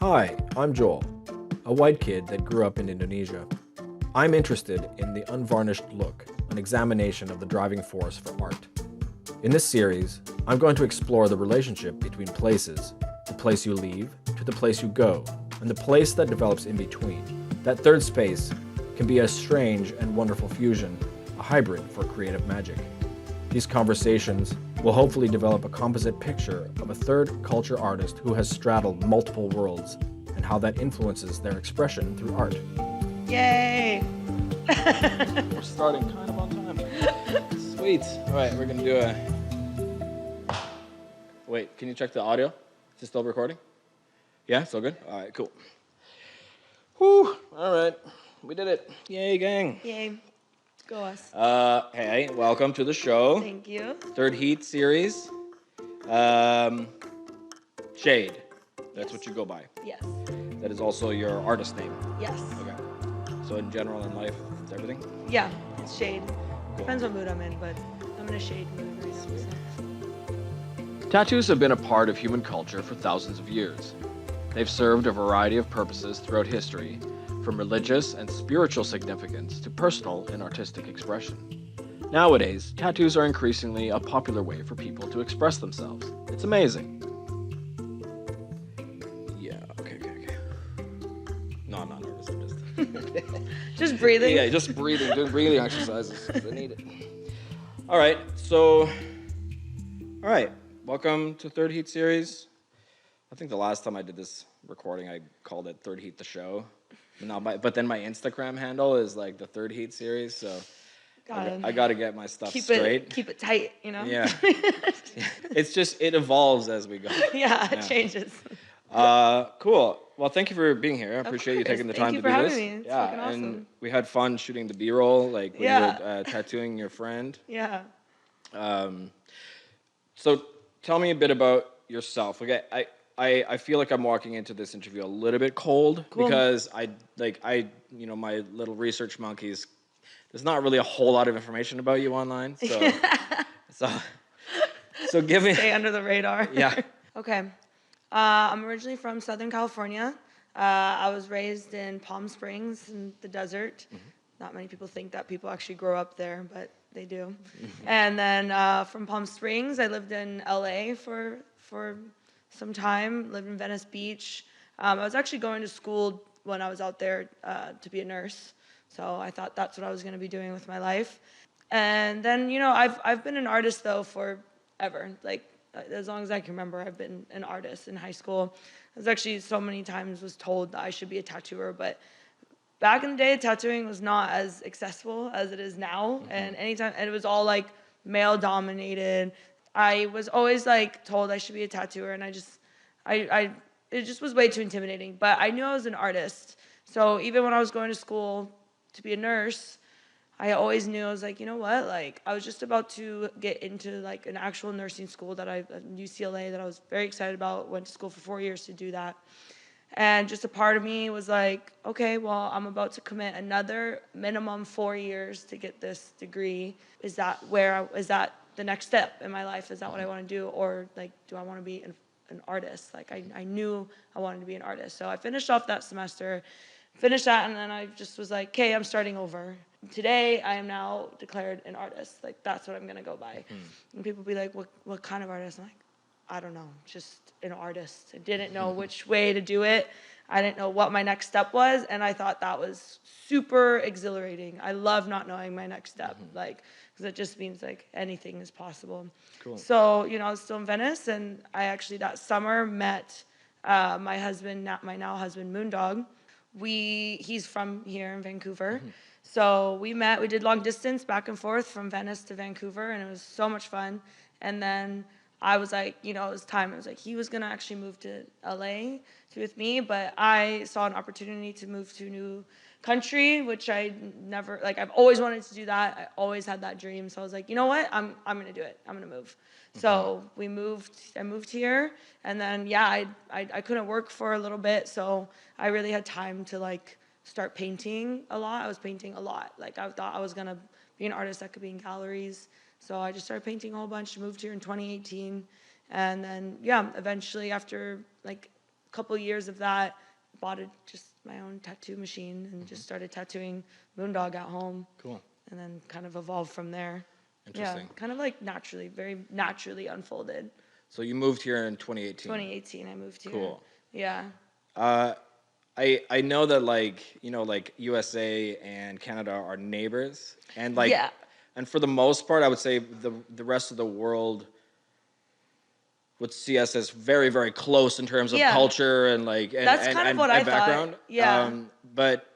Hi, I'm Joel, a white kid that grew up in Indonesia. I'm interested in the unvarnished look, an examination of the driving force for art. In this series, I'm going to explore the relationship between places, the place you leave to the place you go, and the place that develops in between. That third space can be a strange and wonderful fusion, a hybrid for creative magic. These conversations will hopefully develop a composite picture of a third culture artist who has straddled multiple worlds and how that influences their expression through art. Yay! We're starting kind of on time. Sweet. All right, we're going to do a... Wait, can you check the audio? Is it still recording? Yeah, still good? All right, cool. Whew, all right. We did it. Yay, gang. Yay. Go us. Hey, welcome to the show. Thank you. Third Heat series. Shaed. That's Yes. what you go by. Yes. That is also your artist name. Yes. Okay. So in general in life, it's everything? Yeah, it's Shaed. Cool. Depends what mood I'm in, but I'm in a Shaed mood right now. So. Tattoos have been a part of human culture for thousands of years. They've served a variety of purposes throughout history, from religious and spiritual significance to personal and artistic expression. Nowadays, tattoos are increasingly a popular way for people to express themselves. It's amazing. Yeah, okay. No, I'm not nervous, I'm just... Just breathing. Yeah, just breathing, doing breathing exercises. I need it. All right, welcome to Third Heat series. I think the last time I did this recording, I called it Third Heat the Show. But then my Instagram handle is like the Third Heat series, so I got to get my stuff straight. Keep it tight, you know? Yeah. It's just, it evolves as we go. Yeah, it changes. Cool. Well, thank you for being here. I appreciate you taking the time to do this. Thank you for having me. It's fucking awesome. And we had fun shooting the B-roll, like when you were tattooing your friend. Yeah. So tell me a bit about yourself. Like I feel like I'm walking into this interview a little bit cold because my little research monkeys, there's not really a whole lot of information about you online. So give me... Stay under the radar. Yeah. Okay. I'm originally from Southern California. I was raised in Palm Springs in the desert. Mm-hmm. Not many people think that people actually grow up there, but they do. Mm-hmm. And then from Palm Springs, I lived in LA for some time, lived in Venice Beach. I was actually going to school when I was out there to be a nurse. So I thought that's what I was going to be doing with my life. And then, I've been an artist, though, forever. Like, as long as I can remember, I've been an artist in high school. I was actually so many times was told that I should be a tattooer, but back in the day, tattooing was not as accessible as it is now. Mm-hmm. And it was all, like, male-dominated. I was always like told I should be a tattooer, and it just was way too intimidating. But I knew I was an artist, so even when I was going to school to be a nurse, I always knew I was like, you know what? Like, I was just about to get into like an actual nursing school UCLA that I was very excited about. Went to school for 4 years to do that, and just a part of me was like, okay, well, I'm about to commit another minimum 4 years to get this degree. Is that the next step in my life? Is that what I want to do? Or like, do I want to be an artist? Like I knew I wanted to be an artist. So I finished off that semester, and then I just was like, okay, I'm starting over. Today, I am now declared an artist. Like, that's what I'm going to go by. And people be like, what kind of artist? I'm like, I don't know, just an artist. I didn't know which way to do it. I didn't know what my next step was, and I thought that was super exhilarating. I love not knowing my next step, because it just means like anything is possible. Cool. So, I was still in Venice, and I actually that summer met my husband, my now husband, Moondog. He's from here in Vancouver. Mm-hmm. So we met, we did long distance back and forth from Venice to Vancouver, and it was so much fun. And then I was like, it was time. I was like, he was going to actually move to LA to be with me, but I saw an opportunity to move to a new country, which I never, like, I've always wanted to do that. I always had that dream. So I was like, you know what? I'm going to do it. I'm going to move. Mm-hmm. So I moved here, and then, I couldn't work for a little bit. So I really had time to like start painting a lot. I was painting a lot. Like, I thought I was going to be an artist that could be in galleries. So I just started painting a whole bunch, moved here in 2018. And then, eventually after like couple years of that, bought just my own tattoo machine and just started tattooing Moondog at home. Cool. And then kind of evolved from there. Interesting. Yeah, kind of like naturally, very naturally unfolded. So you moved here in 2018. 2018, I moved here. Cool. Yeah. I know that like USA and Canada are neighbors, and like and for the most part, I would say the rest of the world would see us as very, very close in terms of culture and like That's kind of what I background. thought. Yeah. But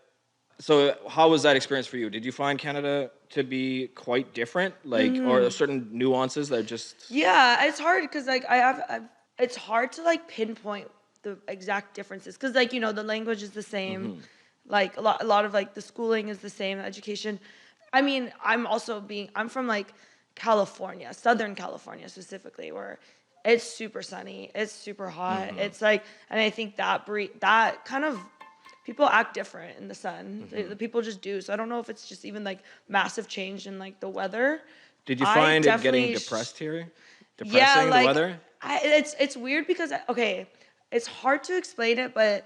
so how was that experience for you? Did you find Canada to be quite different, like, or certain nuances that just? Yeah, it's hard because like it's hard to like pinpoint the exact differences because like the language is the same, like a lot of like the schooling is the same, the education. I mean, I'm from like California, Southern California specifically, where it's super sunny, it's super hot. It's like, and I think that kind of people act different in the sun. The people just do. So I don't know if it's just even like massive change in like the weather. Did you find it getting depressed here? Depressing, the weather? It's weird because it's hard to explain it, but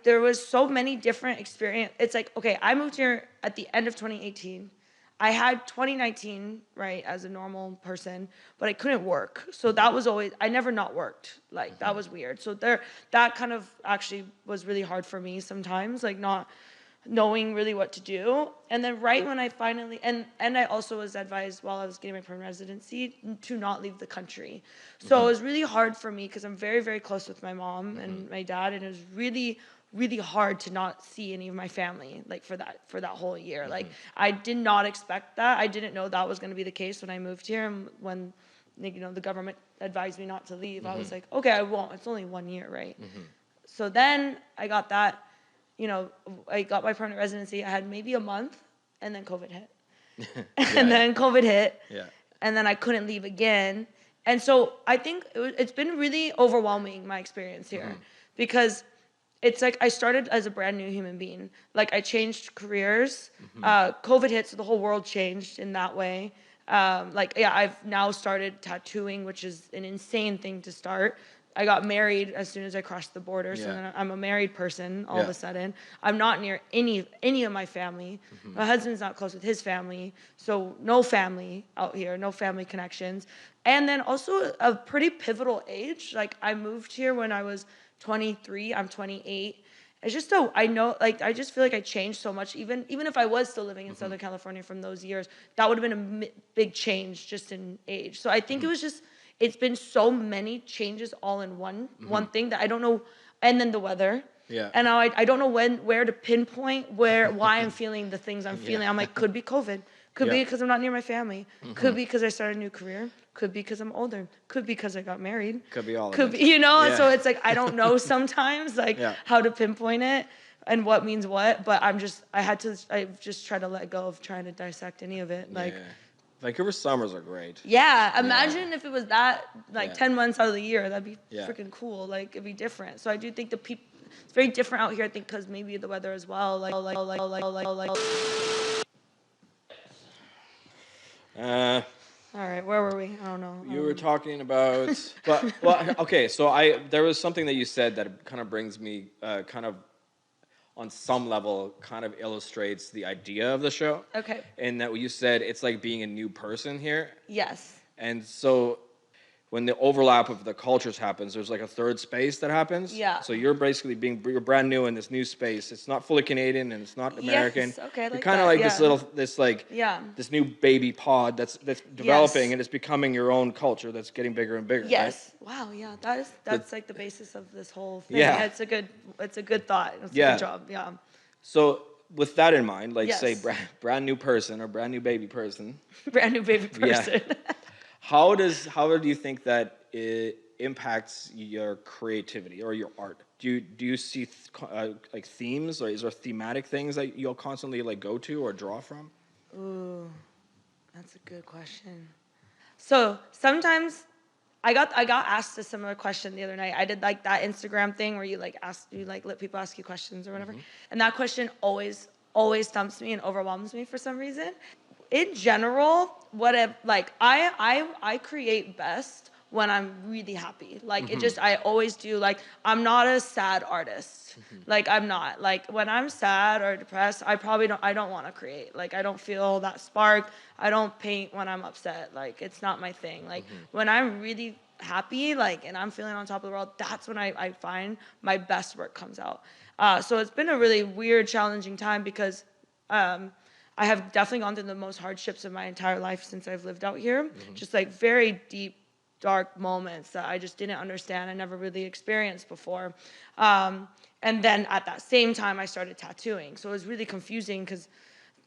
there was so many different experience. It's like, I moved here at the end of 2018. I had 2019, right, as a normal person, but I couldn't work. So that was always, I never not worked. Like, that was weird. So that kind of actually was really hard for me sometimes, like not knowing really what to do. And then right when I finally, and I also was advised while I was getting my permanent residency to not leave the country. So it was really hard for me because I'm very, very close with my mom and my dad, and it was really, really hard to not see any of my family like for that whole year. Like I did not expect that. I didn't know that was going to be the case when I moved here, and when the government advised me not to leave, I was like, okay, I won't. It's only 1 year, right? So then I got that. I got my permanent residency. I had maybe a month, and then COVID hit. Then COVID hit. Yeah. And then I couldn't leave again. And so I think it's been really overwhelming, my experience here, because it's like I started as a brand new human being. Like I changed careers. COVID hit, so the whole world changed in that way. I've now started tattooing, which is an insane thing to start. I got married as soon as I crossed the border, so then I'm a married person all of a sudden. I'm not near any of my family. My husband's not close with his family, so no family out here, no family connections. And then also a pretty pivotal age. Like I moved here when I was 23, I'm 28. It's just I just feel like I changed so much. Even if I was still living in Southern California from those years, that would have been a big change just in age. So I think it was just, it's been so many changes all in one thing that I don't know. And then the weather. Yeah. And now I don't know where to pinpoint why I'm feeling the things I'm feeling. I'm like, could be COVID. Could be because I'm not near my family. Could be because I started a new career. Could be because I'm older. Could be because I got married. Could be all of it. Could be, so it's like, I don't know sometimes how to pinpoint it and what means what, but I've just tried to let go of trying to dissect any of it. Like, Vancouver summers are great. Yeah, imagine if it was that 10 months out of the year. That'd be freaking cool. Like it'd be different. So I do think it's very different out here. I think because maybe the weather as well. All right, where were we? I don't know. You were talking about, okay. So there was something that you said that kind of brings me kind of on some level kind of illustrates the idea of the show. Okay. And that you said it's like being a new person here. Yes. And so when the overlap of the cultures happens, there's like a third space that happens. Yeah. So you're basically you're brand new in this new space. It's not fully Canadian and it's not American. Yes. Okay. You're kind of like this new baby pod that's developing and it's becoming your own culture that's getting bigger and bigger. Yes. Right? Wow. Yeah. That's like the basis of this whole thing. Yeah. It's a good thought. It's a good job. Yeah. So with that in mind, say brand new person or brand new baby person. Brand new baby person. Yeah. How do you think that it impacts your creativity or your art? Do you see like themes, or is there thematic things that you'll constantly go to or draw from? Ooh, that's a good question. So sometimes I got asked a similar question the other night. I did that Instagram thing where you let people ask you questions or whatever, and that question always stumps me and overwhelms me for some reason. In general, I create best when I'm really happy. Like it just, I always do, like, I'm not a sad artist. Like I'm not. Like when I'm sad or depressed, I don't want to create. Like I don't feel that spark. I don't paint when I'm upset. Like it's not my thing. Like when I'm really happy, like, and I'm feeling on top of the world, that's when I find my best work comes out. So it's been a really weird, challenging time because I have definitely gone through the most hardships of my entire life since I've lived out here. Just like very deep, dark moments that I just didn't understand. I never really experienced before. And then at that same time, I started tattooing. So it was really confusing because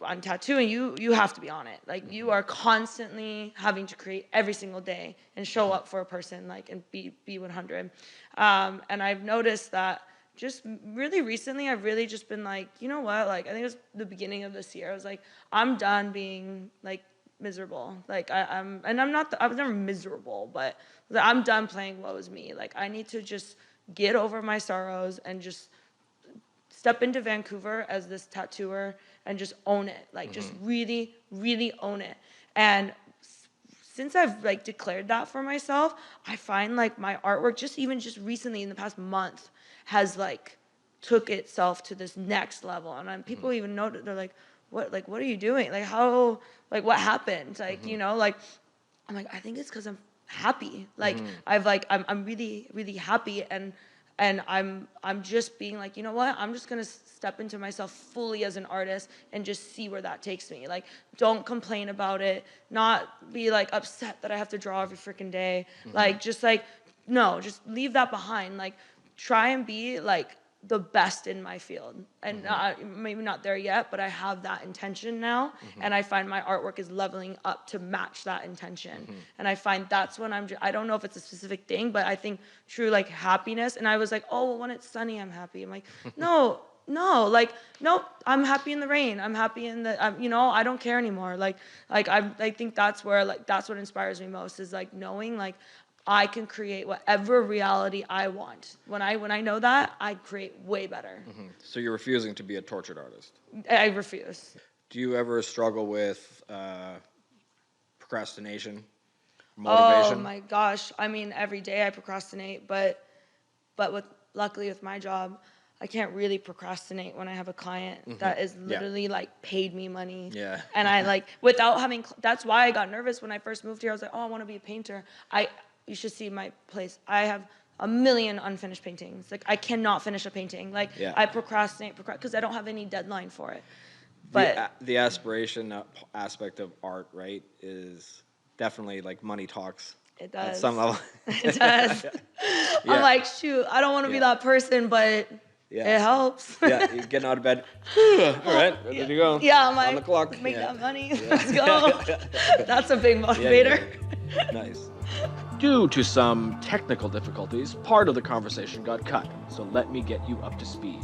on tattooing, you have to be on it. Like you are constantly having to create every single day and show up for a person, like, and be 100. And I've noticed that just really recently, I've really just been like, you know what? Like, I think it was the beginning of this year. I was like, I'm done being like miserable. Like I was never miserable, but I'm done playing woe is me. Like I need to just get over my sorrows and just step into Vancouver as this tattooer and just own it. Like just really, really own it. And since I've like declared that for myself, I find like my artwork just recently in the past month has like took itself to this next level. And people even know that they're like, what are you doing? Like how, like what happened? Like, you know, like, I'm like, I think it's because I'm happy. Like I'm really, really happy. And I'm just being like, you know what? I'm just gonna step into myself fully as an artist and just see where that takes me. Like, don't complain about it. Not be like upset that I have to draw every freaking day. Like, just like, no, just leave that behind. Like, try and be like the best in my field. And maybe not there yet, but I have that intention now. And I find my artwork is leveling up to match that intention. And I find that's when I don't know if it's a specific thing, but I think true like happiness. And I was like, oh, well, when it's sunny, I'm happy. I'm like, no, like, nope, I'm happy in the rain. I'm happy in the, you know, I don't care anymore. I think that's where, like, that's what inspires me most is like knowing like, I can create whatever reality I want. When I know that, I create way better. So you're refusing to be a tortured artist? I refuse. Do you ever struggle with procrastination, motivation? Oh my gosh. I mean, every day I procrastinate, but luckily with my job, I can't really procrastinate when I have a client that is literally like paid me money. Yeah. And I like, without having, that's why I got nervous when I first moved here. I was like, oh, I want to be a painter. You should see my place. I have a million unfinished paintings. Like I cannot finish a painting. Like I procrastinate because I don't have any deadline for it. But the aspiration aspect of art, right, is definitely like money talks. It does. At some level. It does. I'm like, shoot, I don't want to be that person, but it helps. You're getting out of bed. All right, ready to go. Yeah, I'm like, on the clock. Make that money. Let's go. That's a big motivator. Nice. Due to some technical difficulties, part of the conversation got cut, so let me get you up to speed.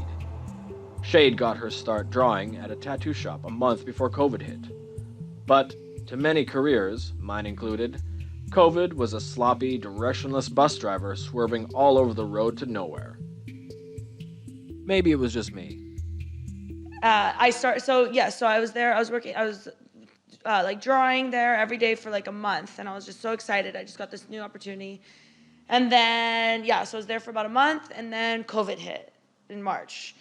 Shaed got her start drawing at a tattoo shop a month before COVID hit. But to many careers, mine included, COVID was a sloppy, directionless bus driver swerving all over the road to nowhere. Maybe it was just me. So I was there, I was like drawing there every day for like a month, and I was just so excited. I just got this new opportunity. And then, so I was there for about a month, and then COVID hit in March.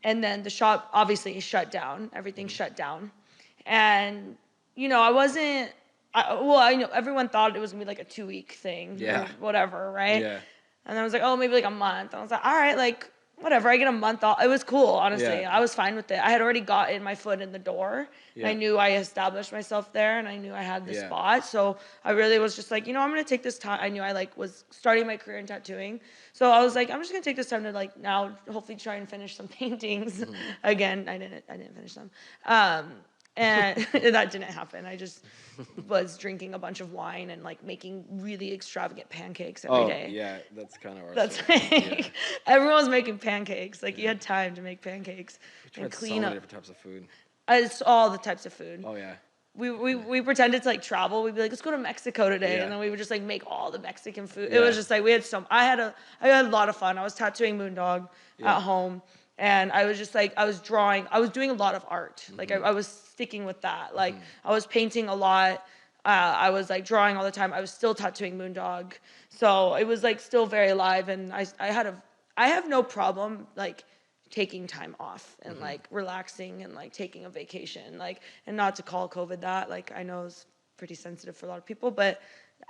And then the shop obviously shut down, everything shut down. And, you know, I know everyone thought it was gonna be like a 2-week thing or whatever, right? Yeah. And then I was like, oh, maybe like a month. I was like, all right, like, whatever, I get a month off. It was cool, honestly. I was fine with it. I had already gotten my foot in the door. I knew I established myself there, and I knew I had the spot. So I really was just like, you know, I'm going to take this time. I knew I like was starting my career in tattooing. So I was like, I'm just going to take this time to like now hopefully try and finish some paintings. Again, I didn't finish them. And that didn't happen. I just was drinking a bunch of wine and like making really extravagant pancakes every day. Oh, yeah, that's kind of our That's like, everyone was making pancakes. Like you had time to make pancakes and clean up. So many different types of food. It's all the types of food. Oh yeah. We pretended to like travel. We'd be like, let's go to Mexico today, and then we would just like make all the Mexican food. It was just like I had a lot of fun. I was tattooing Moondog at home. And I was just like, I was drawing, I was doing a lot of art. Like I was sticking with that. Like I was painting a lot. I was like drawing all the time. I was still tattooing Moondog. So it was like still very alive. And I have no problem like taking time off and like relaxing and like taking a vacation, like, and not to call COVID that, like, I know it's pretty sensitive for a lot of people, but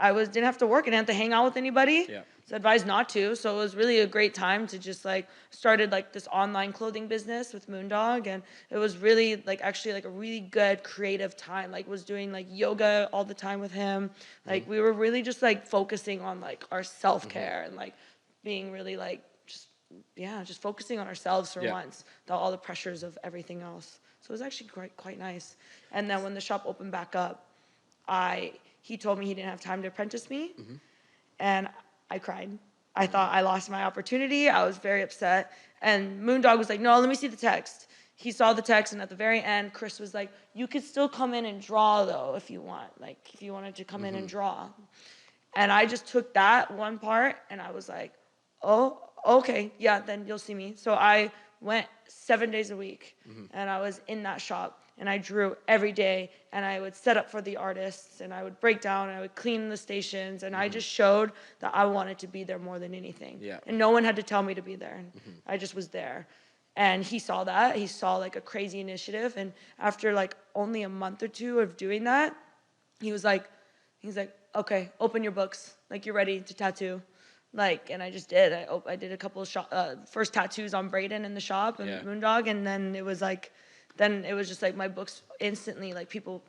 didn't have to work and didn't have to hang out with anybody. Yeah. It's advised not to. So it was really a great time to just like started like this online clothing business with Moondog, and it was really like actually like a really good creative time. Like was doing like yoga all the time with him. Like we were really just like focusing on like our self-care and like being really like just focusing on ourselves for once, without all the pressures of everything else. So it was actually quite nice. And then when the shop opened back up, he told me he didn't have time to apprentice me, and I cried. I thought I lost my opportunity. I was very upset. And Moondog was like, no, let me see the text. He saw the text, and at the very end, Chris was like, you could still come in and draw, though, if you want. Like, if you wanted to come in and draw. And I just took that one part, and I was like, oh, okay, yeah, then you'll see me. So I went 7 days a week, and I was in that shop. And I drew every day, and I would set up for the artists, and I would break down, and I would clean the stations, and I just showed that I wanted to be there more than anything. Yeah. And no one had to tell me to be there. I just was there. And he saw that. He saw like a crazy initiative, and after like only a month or two of doing that, he's like, okay, open your books. Like you're ready to tattoo. Like, and I just did. I did a couple of first tattoos on Brayden in the shop and Moondog, and then it was just like my books instantly, like people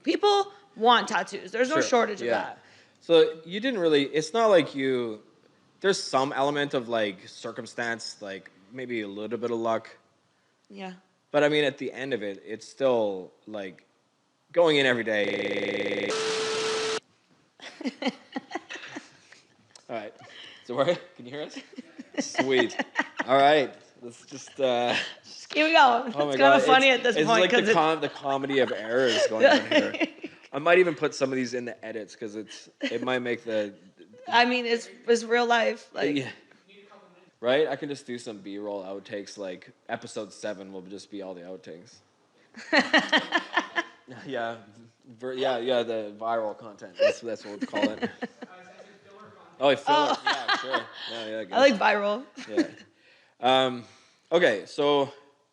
want tattoos. There's no shortage of that. So you didn't really, it's not like there's some element of like circumstance, like maybe a little bit of luck. Yeah. But I mean, at the end of it, it's still like going in every day. All right. So can you hear us? Sweet. All right. Let's just keep it going. Oh it's kind of funny at this point. It's like the comedy of errors going on here. I might even put some of these in the edits because it might make the. I mean, it's real life. Like. Yeah. Right? I can just do some B-roll outtakes. Like episode 7 will just be all the outtakes. Yeah. The viral content. That's what we'll call it. Oh, filler. Yeah, sure. Yeah, I like viral. Yeah. Okay, so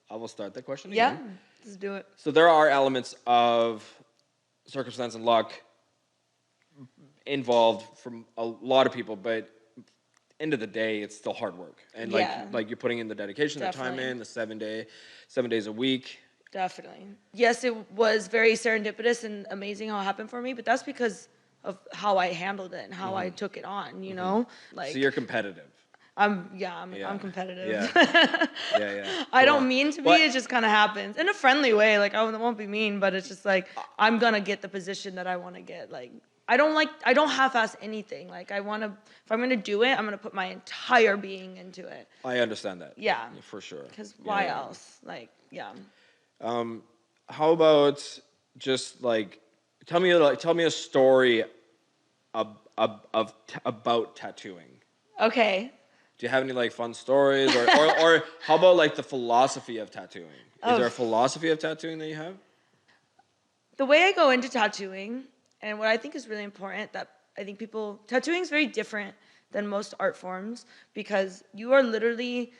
I will start that question again. Yeah, let's do it. So there are elements of circumstance and luck involved from a lot of people, but end of the day, it's still hard work. And like you're putting in the dedication, Definitely. the time in, the 7 days a week. Definitely. Yes, it was very serendipitous and amazing how it happened for me, but that's because of how I handled it and how I took it on, you know? Like, so you're competitive. I'm competitive. Yeah. I don't mean to be, it just kind of happens. In a friendly way, like I won't be mean, but it's just like I'm going to get the position that I want to get. Like I don't half-ass anything. Like if I'm going to do it, I'm going to put my entire being into it. I understand that. Yeah. For sure. Cuz why else? Like, yeah. How about just like tell me a story about tattooing. Okay. Do you have any like fun stories or how about like the philosophy of tattooing? Is there a philosophy of tattooing that you have? The way I go into tattooing and what I think is really important that I think tattooing is very different than most art forms because you are literally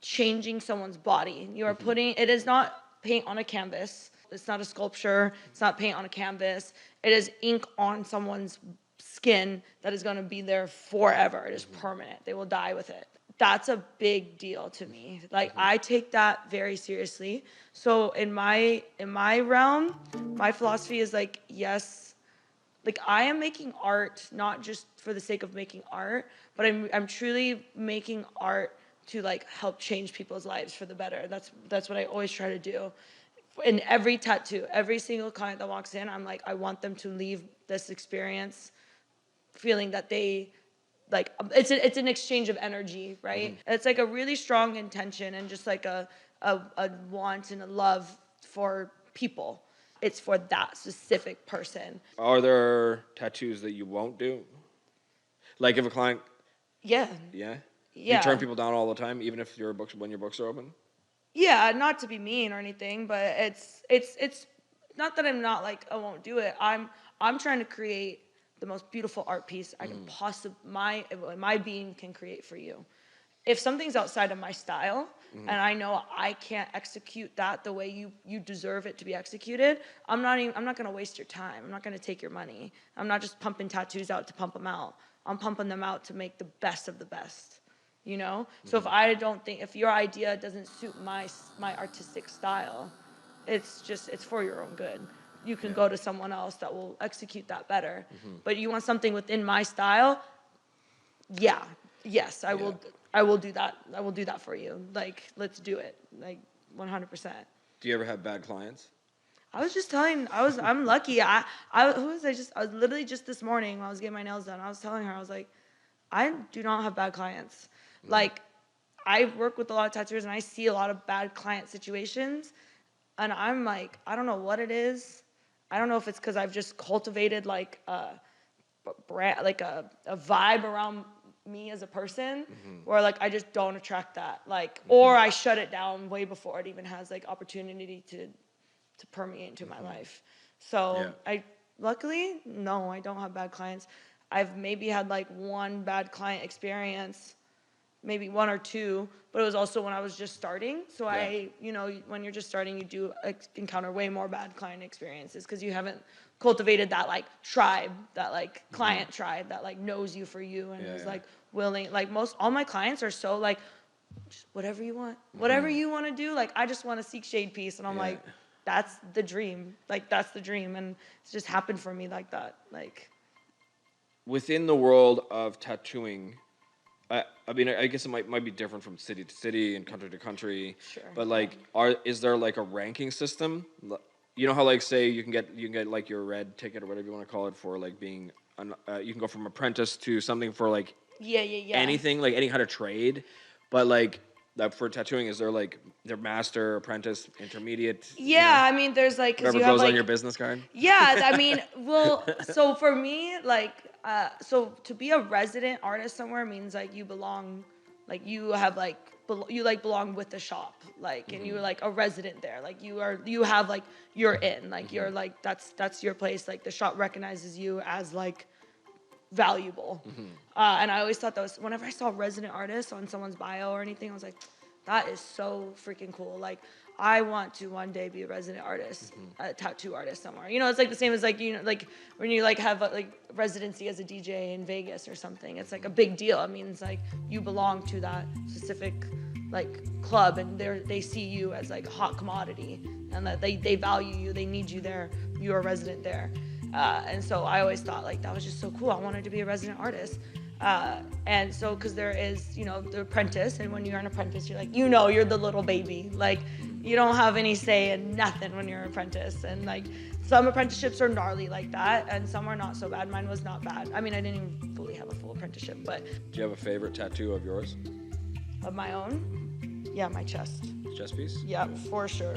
changing someone's body. You are it is not paint on a canvas. It's not a sculpture. It's not paint on a canvas. It is ink on someone's skin that is going to be there forever. It is permanent. They will die with it. That's a big deal to me. Like I take that very seriously. So in my realm, my philosophy is like, yes, like I am making art not just for the sake of making art, but I'm truly making art to like help change people's lives for the better. That's what I always try to do. In every tattoo, every single client that walks in, I'm like, I want them to leave this experience feeling that they like it's an exchange of energy, right? It's like a really strong intention and just like a want and a love for people. It's for that specific person. Are there tattoos that you won't do? Like if a client Yeah. You turn people down all the time, even if when your books are open? Yeah, not to be mean or anything, but it's not that I'm not like I won't do it. I'm trying to create the most beautiful art piece I can possibly, my being can create for you. If something's outside of my style and I know I can't execute that the way you deserve it to be executed, I'm not going to waste your time. I'm not going to take your money. I'm not just pumping tattoos out to pump them out. I'm pumping them out to make the best of the best, you know? So if your idea doesn't suit my artistic style, it's for your own good. You can go to someone else that will execute that better. But you want something within my style? Yes, I will do that. I will do that for you. Like, let's do it. Like, 100%. Do you ever have bad clients? I was just telling, I'm lucky. I was literally just this morning when I was getting my nails done, I was telling her, I was like, I do not have bad clients. Like, I work with a lot of tattooers and I see a lot of bad client situations. And I'm like, I don't know what it is. I don't know if it's because I've just cultivated like a brand, like a vibe around me as a person, where like I just don't attract that. Like, or I shut it down way before it even has like opportunity to permeate into my life. So luckily, no, I don't have bad clients. I've maybe had like one bad client experience, maybe one or two, but it was also when I was just starting. So when you're just starting, you do encounter way more bad client experiences because you haven't cultivated that like tribe, that like client tribe that like knows you for you and is like willing. Like all my clients are so like, just whatever you want, whatever you want to do. Like, I just want to seek Shaed peace. And I'm like, that's the dream. Like, that's the dream. And it's just happened for me like that. Like, within the world of tattooing, I mean, I guess it might be different from city to city and country to country. Sure. But like, is there like a ranking system? You know how like say you can get like your red ticket or whatever you want to call it for like being you can go from apprentice to something for like anything, like any kind of trade. But like for tattooing, is there like their master, apprentice, intermediate? Yeah, I mean, there's like whatever goes on your business card. Yeah, I mean, well, so for me, like, so to be a resident artist somewhere means like you belong, like you have like you like belong with the shop, like, and you're like a resident there, like you have like you're in, like you're like that's your place, like the shop recognizes you as like valuable. And I always thought that was, whenever I saw resident artist on someone's bio or anything, I was like, that is so freaking cool. Like, I want to one day be a resident artist, a tattoo artist somewhere. You know, it's like the same as like, you know, like when you like have a like residency as a DJ in Vegas or something. It's like a big deal. It means like you belong to that specific like club, and they see you as like a hot commodity, and that they value you, they need you there, you're a resident there. And so I always thought like that was just so cool. I wanted to be a resident artist. And so, cause there is, you know, the apprentice, and when you're an apprentice, you're like, you know, you're the little baby. Like, you don't have any say in nothing when you're an apprentice. And like, some apprenticeships are gnarly like that, and some are not so bad. Mine was not bad. I mean, I didn't even fully have a full apprenticeship, but. Do you have a favorite tattoo of yours? Of my own? Yeah, my chest. Chest piece? Yeah, for sure.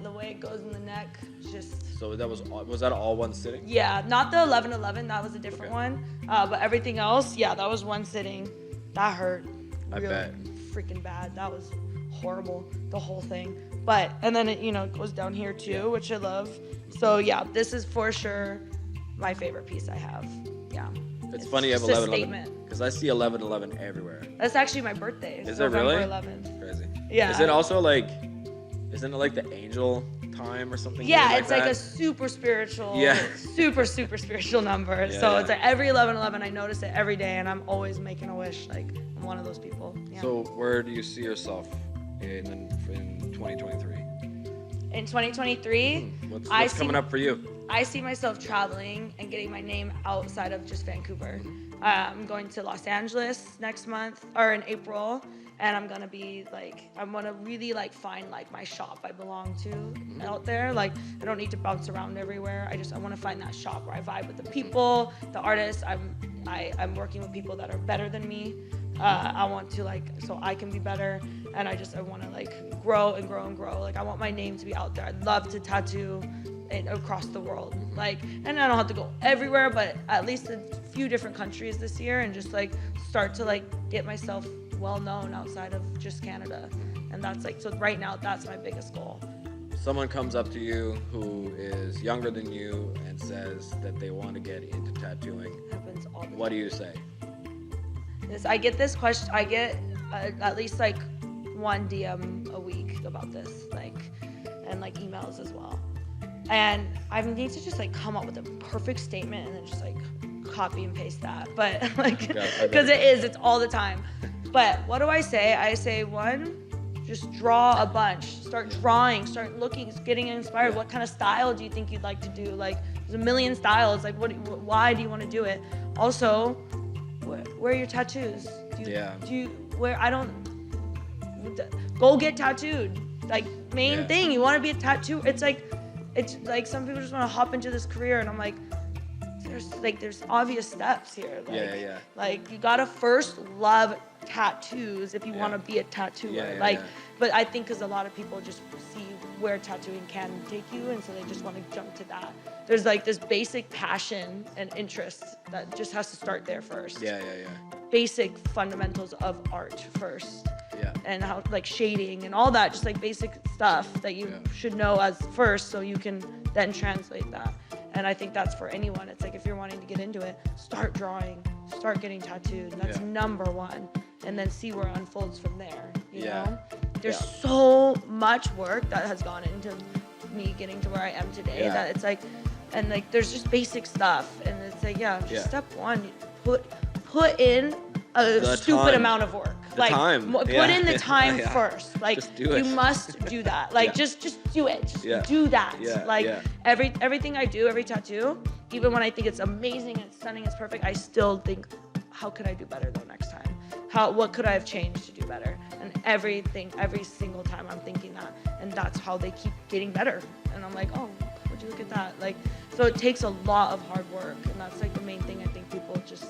The way it goes in the neck, just. So was that all one sitting? Yeah, not the 1111. That was a different one. But everything else, yeah, that was one sitting. That hurt. I bet. Freaking bad. That was horrible. The whole thing. But and then it, you know, goes down here too, which I love. So yeah, this is for sure my favorite piece I have. Yeah. It's funny you have 1111 because I see 1111 everywhere. That's actually my birthday. Is it really? November 11th. Crazy. Yeah. Is it also like? Isn't it like the angel time or something? Yeah, it's like a super spiritual, super spiritual number. Yeah, so it's like every 11/11, I notice it every day, and I'm always making a wish. Like, I'm one of those people. Yeah. So where do you see yourself in 2023? In 2023, what's coming up for you? I see myself traveling and getting my name outside of just Vancouver. I'm going to Los Angeles next month, or in April. And I'm gonna be like, I wanna really like find like my shop I belong to out there. Like, I don't need to bounce around everywhere. I wanna find that shop where I vibe with the people, the artists. I'm working with people that are better than me. I want to like, so I can be better. And I wanna like grow and grow and grow. Like, I want my name to be out there. I'd love to tattoo across the world. Like, and I don't have to go everywhere, but at least a few different countries this year, and just like start to like get myself well known outside of just Canada. And that's like, so right now that's my biggest goal. someone comes up to you who is younger than you and says that they want to get into tattooing. Happens all the time. What do you say? I get this question. I get at least like one DM a week about this, and like emails as well. And I need to just like come up with a perfect statement and then just like copy and paste that. But like, because it's all the time. But what do I say? I say, one, just draw a bunch. Start drawing. Start looking. Getting inspired. What kind of style do you think you'd like to do? Like, there's a million styles. Like, why do you want to do it? Also, where are your tattoos? Go get tattooed. Like, main thing. You want to be a tattoo. It's like some people just want to hop into this career, and I'm like, there's obvious steps here. Like, you gotta first love tattoos if you want to be a tattooer. But I think because a lot of people just see where tattooing can take you, and so they just want to jump to that. There's like this basic passion and interest that just has to start there first. Basic fundamentals of art first. And how, like, shading and all that, just like basic stuff that you should know as first, so you can then translate that. And I think that's for anyone. It's like, if you're wanting to get into it, start drawing, start getting tattooed. That's number one. And then see where it unfolds from there. You know? There's so much work that has gone into me getting to where I am today that it's like, and like, there's just basic stuff. And it's like, just step one, put in a stupid amount of work. Put in the time first. Like, just do it. You must do that. Like, just do it. Just do that. Everything I do, every tattoo, even when I think it's amazing and stunning, it's perfect, I still think, how could I do better though next time? What could I have changed to do better? And every single time I'm thinking that, and that's how they keep getting better. And I'm like, oh, would you look at that? Like, so it takes a lot of hard work, and that's like the main thing I think people just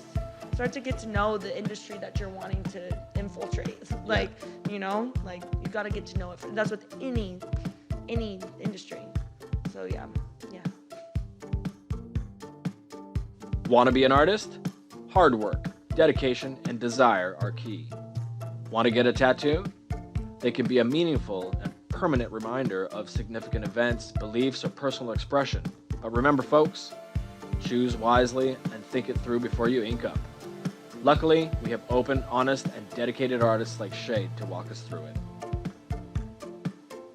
start to get to know the industry that you're wanting to infiltrate. Like, you know, like, you got to get to know it. That's with any industry. So yeah. Want to be an artist? Hard work, dedication, and desire are key. Want to get a tattoo? They can be a meaningful and permanent reminder of significant events, beliefs, or personal expression. But remember, folks, choose wisely and think it through before you ink up. Luckily, we have open, honest, and dedicated artists like Shaed to walk us through it.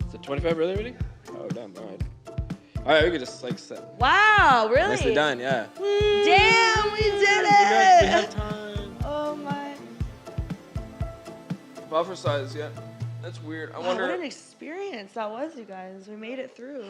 Is it 25 really already? Oh, damn. All right. All right, we could just like set. Wow, really? Nicely done, yeah. Damn, we did it! We have time. Oh my. Buffer size, yeah. That's weird. I wonder. What an experience that was, you guys. We made it through.